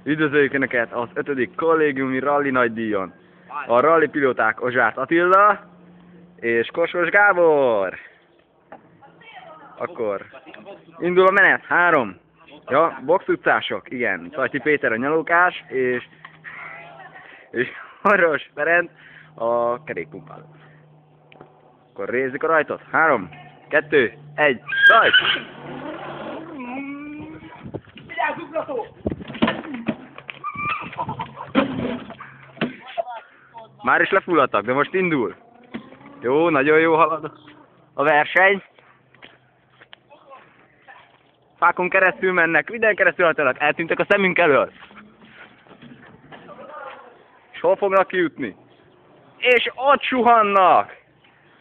Üdvözöljük Önöket az 5. kollégiumi rally nagydíjon. A rally pilóták Ozsárt Attila és Kossos Gábor. Akkor indul a menet. 3. Ja, box utcások, igen. Tajti Péter a nyalókás, és Maros Ferenc a kerékpumpáló. Akkor rézzük a rajtot. 3, 2, 1, rajt! Vigyázz, ugrató! Már is lefulladtak, de most indul. Jó, nagyon jó halad a verseny. Fákon keresztül mennek, minden keresztül hajtanak, eltűntek a szemünk elől. És hol fognak kijutni? És ott suhannak!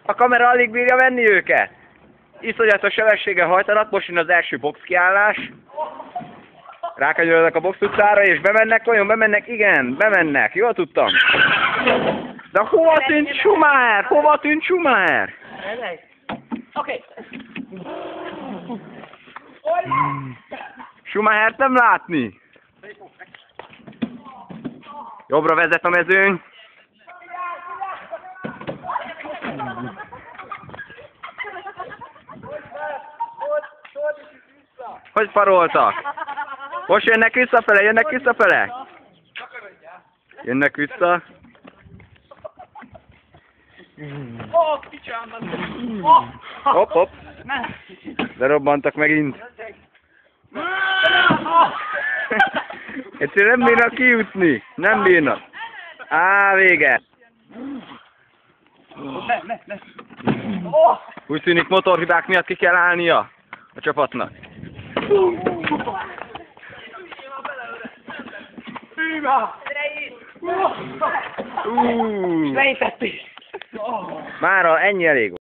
A kamera alig bírja venni őket. Iszonyatos sebességgel hajtanak, most jön az első box kiállás. Rákanyarodnak a box utcára, és bemennek, olyan bemennek, igen, bemennek, jól tudtam. De hova tűnt Schumacher? Hova tűnt Schumacher? Oké. Schumachert nem látni. Jobbra vezet a mezőny. Hogy paroltak? Most jönnek visszafele, jönnek visszafele. Jönnek vissza. Hopp, hopp. Lerobbantak megint. Egyszerűen nem bírnak kijutni. Nem bírnak. Á, vége. Úgy tűnik, motorhibák miatt ki kell állnia a csapatnak. Lejtették! Mára ennyi elég.